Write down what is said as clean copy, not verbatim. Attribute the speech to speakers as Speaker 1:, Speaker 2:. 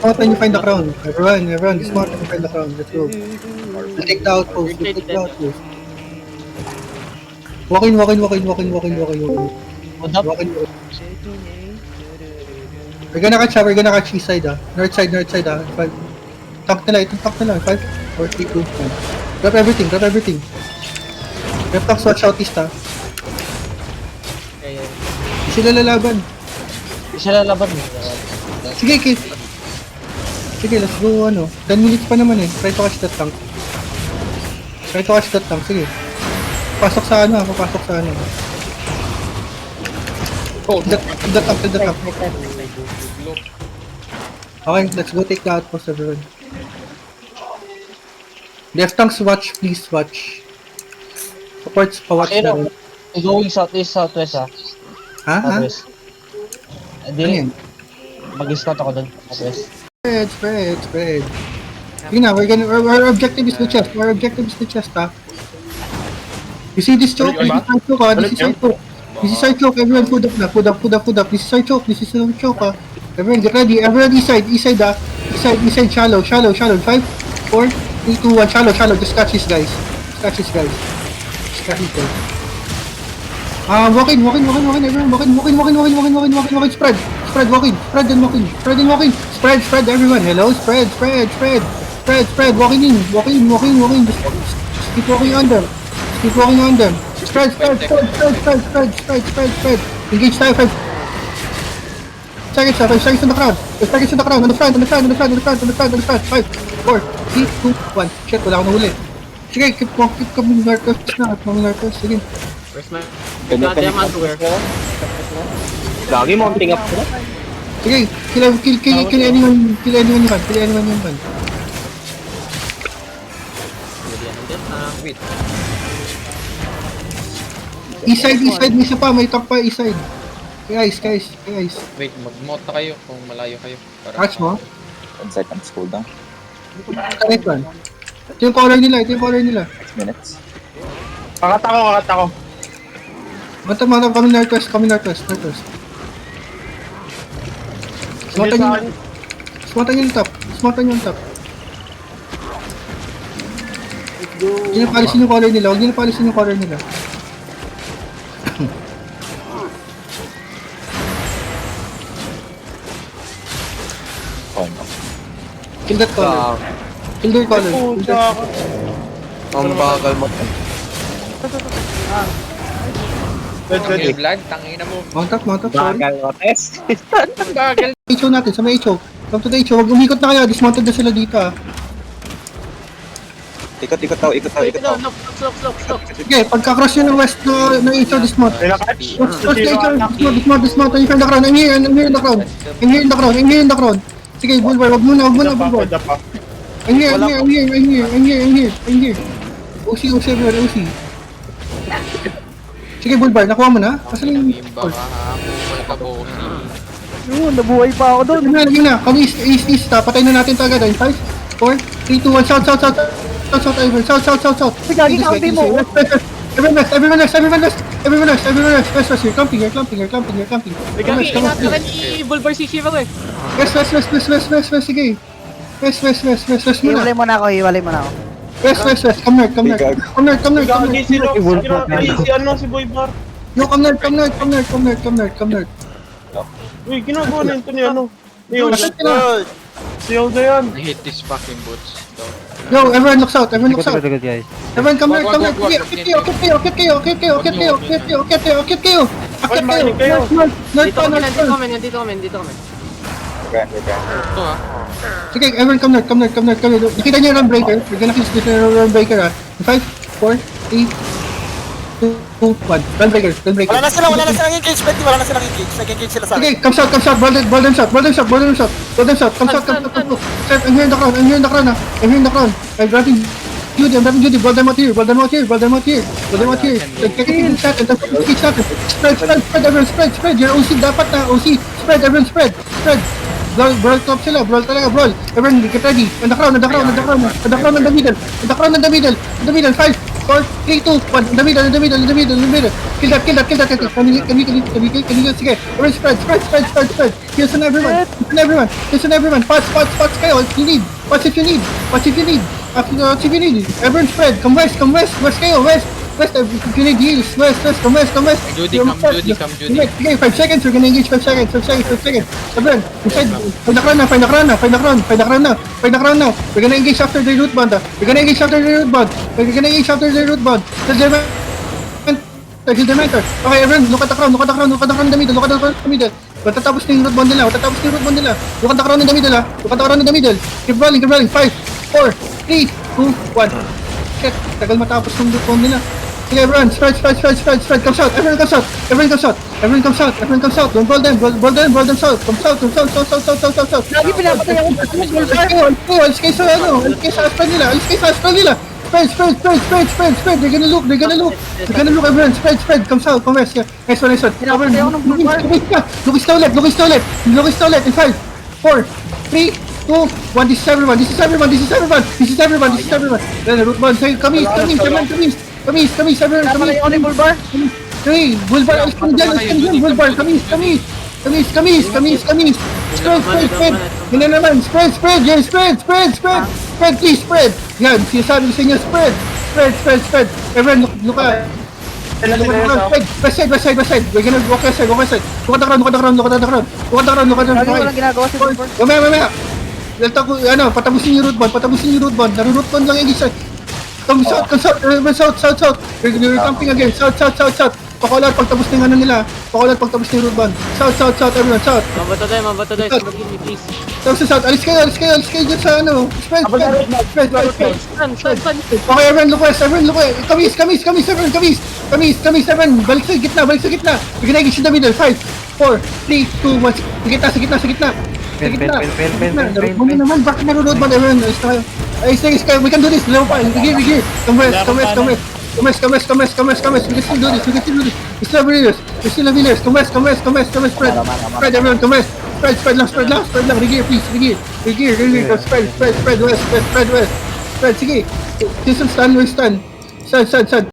Speaker 1: dismount and you find the crown. Everyone, dismount and you find the crown. Let's go. We'll take the outpost. We'll take the outpost. Walk in.
Speaker 2: Hold up.
Speaker 1: Walk in. We're gonna catch east side North side 5. Tank nila, itong tank nila. 5, 4, 3, 2, 1. Drop everything. Left tanks, watch out east
Speaker 2: Okay.
Speaker 1: Hindi sila lalaban.
Speaker 2: Isa lalaban mo.
Speaker 1: Sige, let's go, 10 minutes pa naman eh. Try to catch that tank. Sige. Papasok sa The tank. Okay, let's go take the outpost, everyone. Left tanks, watch, please, watch. Supports, pa-watch na rin.
Speaker 2: Going southeast, southwest
Speaker 1: Ha?
Speaker 2: Southwest.
Speaker 1: Ano
Speaker 2: Hindi,
Speaker 1: yan?
Speaker 2: mag-scout ako doon. Southwest.
Speaker 1: Spread. Sige na, our objective is the chest. You see this choke? This is our choke. Everyone food up. This is our choke. Everyone get ready. Everyone east side, shallow. 5, 4, 3, 2, 1, shallow. Just catch these guys. Walk in. Everyone, walk in. Spread, walk in. Spread, everyone. Hello, spread. Walking in. Just keep walking on them. Spread. Engage tayo, 5 seconds on the crowd. On the front. 5, 4, 3, 2, 1. Shit, wala akong nahuli. Sige, keep coming northwest na. Sige.
Speaker 2: Where's my... Goddamn underwear.
Speaker 3: Lagi mounting up sila.
Speaker 1: Sige, kill anyone you can.
Speaker 4: Wait.
Speaker 1: East side, may isa pa, may top pa, east side. Guys.
Speaker 4: Wait, mag-mount na kayo kung malayo kayo.
Speaker 1: Catch mo?
Speaker 3: 1 seconds cooldown.
Speaker 1: Correct one. Ito yung color nila.
Speaker 3: 6 minutes.
Speaker 5: Kakat ako.
Speaker 1: Mata, kami northwest. Smartan yung top. Huwag nyo palisin yung color nila.
Speaker 3: Oh no.
Speaker 1: Kill that color. Kill their color.
Speaker 6: Ang bagal mo.
Speaker 4: Okay, vlog, tangina mo.
Speaker 1: Mount up, sorry.
Speaker 3: Bagal mo test.
Speaker 4: Bagal.
Speaker 1: HO natin, sa may HO. Come to the HO, wag umikot na kayo, dismounted na sila dito
Speaker 3: Ikot daw.
Speaker 2: Slope.
Speaker 1: Sige, pagka-cross nyo ng west ng HO, dismount.
Speaker 5: Pinaka-catch.
Speaker 1: Cross the HO, dismount, and you find the crown. I'm here in the crown. Sige, Bulbar, wag muna, Bulbar. I'm here. OC, everyone, OC. Sige, Bulbar, nakuha mo na? Asan yung...
Speaker 4: Imba ka ha. Wala ka po.
Speaker 5: Nabuhay pa ako doon.
Speaker 1: Lagi na. Kami east. Patay na natin ito agad. 5, 4, 3, 2, 1. South. South.
Speaker 5: Gagi, kampi mo.
Speaker 1: Everyone left. West. You're clamping.
Speaker 2: Gagi, inatakan ni Bulbar si Shiva eh.
Speaker 1: West. Sige. West muna.
Speaker 5: Hiwalay mo na ako.
Speaker 1: West. Come north.
Speaker 5: Gagi, si Boy Bar.
Speaker 1: Yo, come north.
Speaker 5: Uy, ginagawa na ito ni
Speaker 1: Asan sila?
Speaker 5: Si Yoda yan.
Speaker 4: I hate this fucking boots.
Speaker 1: Yo, everyone looks out. Everyone
Speaker 5: guys.
Speaker 1: come north.
Speaker 4: Wag.
Speaker 1: Akit kayo.
Speaker 2: Nandito kami.
Speaker 4: Ito ha.
Speaker 1: Sige, everyone come north. Nakita niyo yung breaker? We're gonna kiss this breaker 5, 4, 3, 2, 1. Run breaker.
Speaker 7: Wala na silang engage, Betty. Nag-engage sila sa akin.
Speaker 1: Okay, come south. Ball them south. Come south. Sir, I'm here in the crown. I'm dropping Judy. Ball them out here. Take a shot and each other. Spread. Your OC dapat na. OC. Spread, everyone spread. Brawl top sila. Brawl talaga, brawl. Everyone, get ready. On the crown in the middle. 5, 4, 3, 2, 1. In the middle, in the middle, in the middle, in the middle. Kill that. Can you sige. Everyone spread. Heals on everyone. Pots kayo if you need. Pots if you need. If you need. Everyone spread. Come west kayo, west. If you need heals, west, come west.
Speaker 4: Judy, come Judy.
Speaker 1: Okay, 5 seconds, we're gonna engage 5 seconds. Everyone, inside, find the crown now. We're gonna engage after the root bond. Heal the mentor. Okay, everyone, look at the crown in the middle. Matatapos na yung root bond nila. Look at the crown in the middle. Keep rolling. 5, 4, 3, 2, 1. Shit, tagal matapos yung root bond nila. Sige, everyone, spread. Come south. Everyone comes out. Don't roll them south. Come south.
Speaker 2: Lagi pinapatay ako sa Bulbar.
Speaker 1: Alis kayo sa Astra nila. Spread. They're gonna look, everyone. Spread. Come south, come west. Yeah. Nice one.
Speaker 2: Pinapatay ako ng Bulbar.
Speaker 1: Lucas Toilet. In 5, 4, 3, 2, 1. This is everyone. Then the root bond. Say, come east. Everyone,
Speaker 2: Pinapatay ako ng Bulbar.
Speaker 1: Hey, Bulbar, alis ka dyan, Bulbar, come east. Spread. Hindi naman, spread, please, spread. Yan, sinasabi ko sa inyo, spread. Everyone, look at. West side. We're gonna walk west side. Look at the ground.
Speaker 2: Lagi walang ginagawa si Bulbar.
Speaker 1: Mamaya. Patapusin yung root bond. Naru-root bond lang yung isa. Come south. We're camping again. South. Pakulat pagtapos ng ano nila. Pagtapos ng root bond. South, everyone, south.
Speaker 2: Mabato tayo. Sumagin niyo, please.
Speaker 1: South. Alis kayo dyan sa ano. Spread.
Speaker 2: Saan?
Speaker 1: Okay, everyone, look west. Come east, everyone. Balik sa gitna. We're gonna engage in the middle. 5, 4, 3, 2, 1. Sa gitna. Bakit naroon ba everyone? Ay, stay. We can do this. Level 5. Rigir. Come west. We can still do this. We still have healers. Come west. Spread, everyone. Come west. Spread lang. Rigir, please. Rigir. Spread west. Spread. Sige. Jason, stand. Stand.